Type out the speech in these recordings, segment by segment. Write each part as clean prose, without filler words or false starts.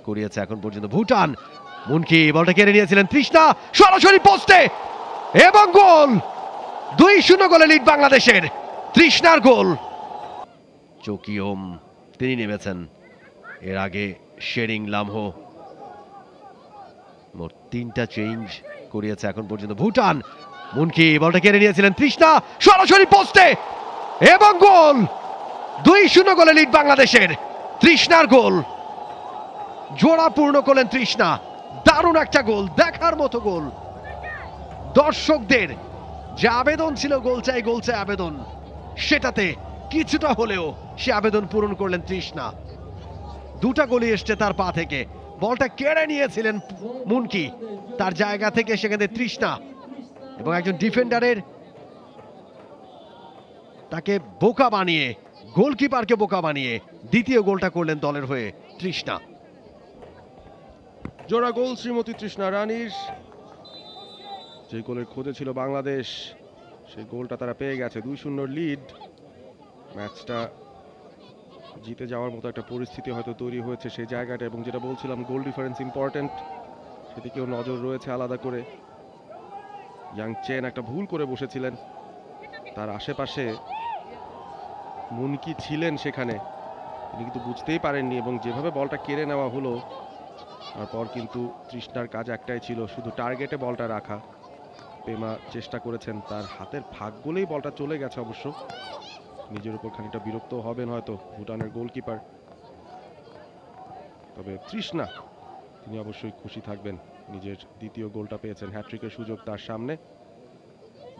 করিয়েছে এখন পর্যন্ত ভুটান। মুনকি বলটা কেড়ে নিয়েছিলেন তৃষ্ণা, সরাসরি পোস্টে এবং গোল। 2-0 গোলে লিড বাংলাদেশের। তৃষ্ণার গোল। চকিওম তিনি নেমেছেন, এর আগে শেরিং লামহো। মোট 3টা চেঞ্জ করিয়েছে এখন পর্যন্ত ভুটান। মুনকি বলটা কেড়ে নিয়েছিলেন তৃষ্ণা, সরাসরি পোস্টে এবং গোল। 2-0 গোলে লিড বাংলাদেশের। তৃষ্ণার গোল। জোড়া পূর্ণ করলেন তৃষ্ণা। দারুণ একটা গোল, দেখার মতো গোল। দর্শকদের যে আবেদন ছিল গোল চাই আবেদন, সেটাতে কিছুটা হলেও সে আবেদন পূরণ করলেন তৃষ্ণা। 2টা গোলই এসছে তার পা থেকে। বলটা কেড়ে নিয়েছিলেন মুনকি, তার জায়গা থেকে সেখানে তৃষ্ণা এবং একজন ডিফেন্ডারের তাকে বোকা বানিয়ে, গোলকিপারকে বোকা বানিয়ে দ্বিতীয় গোলটা করলেন দলের হয়ে তৃষ্ণা। জোড়া গোল শ্রীমতী তৃষ্ণা রানীর। যে গোলের খোঁজে ছিল বাংলাদেশ, সেই গোলটা তারা পেয়ে গেছে। 2-0 লিড। ম্যাচটা জিতে যাওয়ার মতো একটা পরিস্থিতি হয়তো তৈরি হয়েছে সেই জায়গাটা, এবং যেটা বলছিলাম গোল ডিফারেন্স ইম্পর্টেন্ট, সেদিকেও নজর রয়েছে আলাদা করে। ইয়াং চেন একটা ভুল করে বসেছিলেন, তার আশেপাশে মুনকি ছিলেন সেখানে, তিনি কিন্তু বুঝতেই পারেননি, এবং যেভাবে বলটা কেড়ে নেওয়া হলো তারপর কিন্তু তৃষ্ণার কাজ একটাই ছিল, শুধু টার্গেটে বলটা রাখা। পেমা চেষ্টা করেছেন, তার হাতের ফাঁক বলেই বলটা চলে গেছে। অবশ্য নিজের উপর খানিকটা বিরক্ত হবেন হয়তো ভুটানের গোলকিপার, তবে তৃষ্ণা তিনি অবশ্যই খুশি থাকবেন। নিজের দ্বিতীয় গোলটা পেয়েছেন, হ্যাট্রিকের সুযোগ তার সামনে।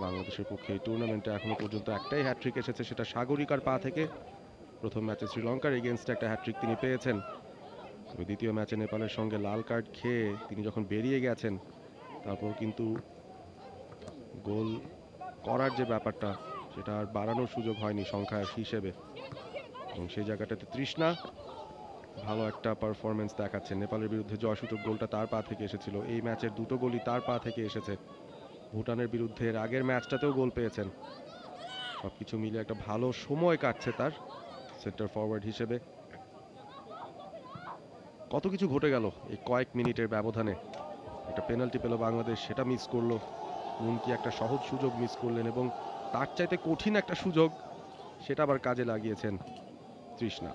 বাংলাদেশের পক্ষে এই টুর্নামেন্টে এখনো পর্যন্ত একটাই হ্যাট্রিক এসেছে, সেটা সাগরিকার পা থেকে। প্রথম ম্যাচে শ্রীলঙ্কার এগেনস্টে একটা হ্যাট্রিক তিনি পেয়েছেন, তবে দ্বিতীয় ম্যাচে নেপালের সঙ্গে লাল কার্ড খেয়ে তিনি যখন বেরিয়ে গেছেন, তারপর কিন্তু গোল করার যে ব্যাপারটা, সেটা আর বাড়ানোর সুযোগ হয়নি সংখ্যার হিসেবে, এবং সেই জায়গাটাতে তৃষ্ণা ভালো একটা পারফরমেন্স দেখাচ্ছে। নেপালের বিরুদ্ধে জয়সূচক গোলটা তার পা থেকে এসেছিল, এই ম্যাচের 2টো গোলই তার পা থেকে এসেছে। ভুটানের বিরুদ্ধে এর আগের ম্যাচটাতেও গোল পেয়েছেন। সবকিছু মিলে একটা ভালো সময় কাটছে তার সেন্টার ফরওয়ার্ড হিসেবে। কত কিছু ঘটে গেল এই কয়েক মিনিটের ব্যবধানে। একটা পেনাল্টি পেল বাংলাদেশ, সেটা মিস করলো। মুনকি একটা সহজ সুযোগ মিস করলেন, এবং তার চাইতে কঠিন একটা সুযোগ, সেটা আবার কাজে লাগিয়েছেন তৃষ্ণা।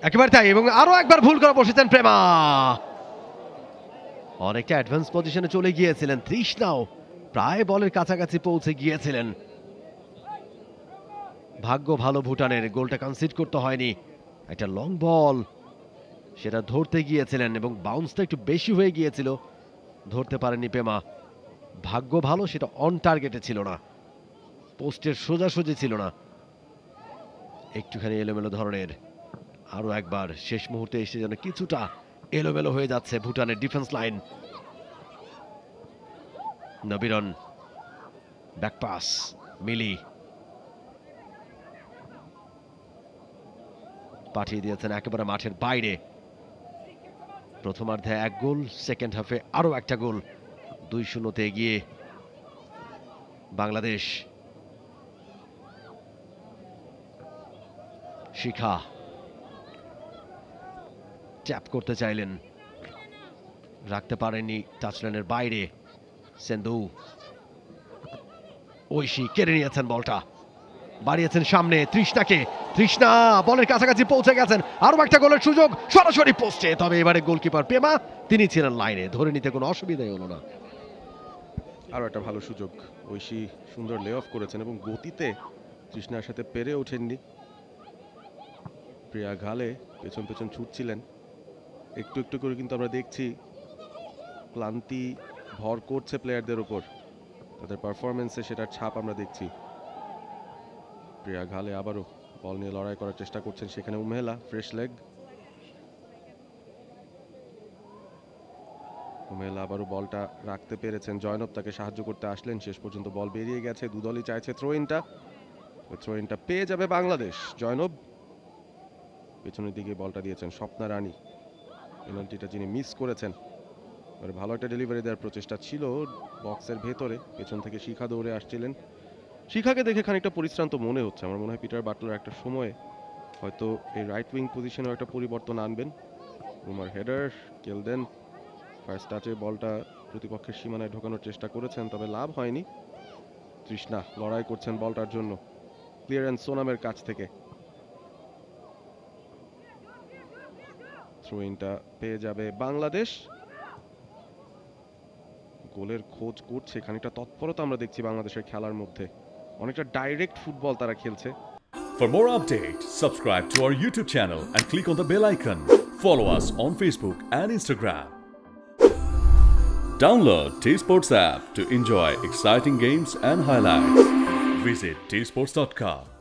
একেবারে তাই, এবং আরো একবার ভুল করে বসেছেন প্রেমা। অনেকটা অ্যাডভান্স পজিশনে চলে গিয়েছিলেন তৃষ্ণাও, প্রায় বলের কাছাকাছি পৌঁছে গিয়েছিলেন। ভাগ্য ভালো ভুটানের, গোলটা কনসিড করতে হয়নি। একটা লং বল, সেটা ধরতে গিয়েছিলেন এবং বাউন্সটা একটু বেশি হয়ে গিয়েছিল, ধরতে পারেননি পেমা। ভাগ্য ভালো, সেটা অন টার্গেটে ছিল না, পোস্টের সোজাসুজি ছিল না, একটুখানি এলোমেলো ধরনের। আরো একবার শেষ মুহূর্তে এসে যেন কিছুটা এলোমেলো হয়ে যাচ্ছে ভুটানের ডিফেন্স লাইন। নবিরন ব্যাকপাস, মিলি পাঠিয়ে দিয়েছেন একেবারে মাঠের বাইরে। প্রথমার্ধে 1 গোল, সেকেন্ড হাফে আরো একটা গোল। 2-0 এগিয়ে বাংলাদেশ। শিখা ট্যাপ করতে চাইলেন, রাখতে পারেননি টাচলাইনের বাইরে। সেন্দু, ঐশী কেড়ে নিয়েছেন বলটা, বাড়িয়েছেন সামনে তৃষ্ণাকে। তৃষ্ণা বলের কাছাকাছি পৌঁছে গেছেন, আরো একটা গোলের সুযোগ সরাসরি পোস্টে, তবে এবারে গোলকিপার পেমা তিনি ছিলেন লাইনে, ধরে নিতে কোনো অসুবিধাই হলো না। আরও একটা ভালো সুযোগ, ঐশী সুন্দর লে অফ করেছেন, এবং গতিতে তৃষ্ণার সাথে পেরে ওঠেননি। প্রিয়া ঘালে পেছন পেছন ছুটছিলেন, একটু একটু করে কিন্তু আমরা দেখছি ক্লান্তি ভর করছে প্লেয়ারদের ওপর, তাদের পারফরমেন্সে সেটার ছাপ আমরা দেখছি। প্রিয়া ঘালে আবারও বল নিয়ে লড়াই করার চেষ্টা করছেন, সেখানে উমেলা ফ্রেশ লেগ। উমেলা আবারও বলটা রাখতে পেরেছেন, জয়নব তাকে সাহায্য করতে আসলেন, শেষ পর্যন্ত বল বেরিয়ে গেছে। দুদলই চাইছে থ্রো ইনটা পেয়ে যাবে বাংলাদেশ। জয়নব পেছনের দিকে বলটা দিয়েছেন স্বপ্না রানী, পেনাল্টিটা যিনি মিস করেছেন। ভালো একটা ডেলিভারি দেওয়ার প্রচেষ্টা ছিল বক্সের ভেতরে, পেছন থেকে শিখা দৌড়ে আসছিলেন। শিখাকে দেখে খানিকটা পরিশ্রান্ত মনে হচ্ছে, আমার মনে হয় পিটার বাটলার একটা সময় হয়তো এই রাইট উইং পজিশনেও একটা পরিবর্তন আনবেন। রুমার হেডার, কেলদেন ফার্স্ট টাচে বলটা প্রতিপক্ষের সীমানায় ঢোকানোর চেষ্টা করেছেন, তবে লাভ হয়নি। তৃষ্ণা লড়াই করছেন বলটার জন্য, ক্লিয়ারেন্স সোনামের কাছ থেকে। থ্রোইনটা পেয়ে যাবে বাংলাদেশ। গোলের খোঁজ করছে, খানিকটা তৎপরতা আমরা দেখছি বাংলাদেশের খেলার মধ্যে, অনেকটা ডাইরেক্ট ফুটবল তারা খেলছে। For more updates, subscribe to our YouTube channel and click on the bell icon. Follow us on Facebook and Instagram. Download T-Sports app to enjoy exciting games and highlights. Visit tsports.com.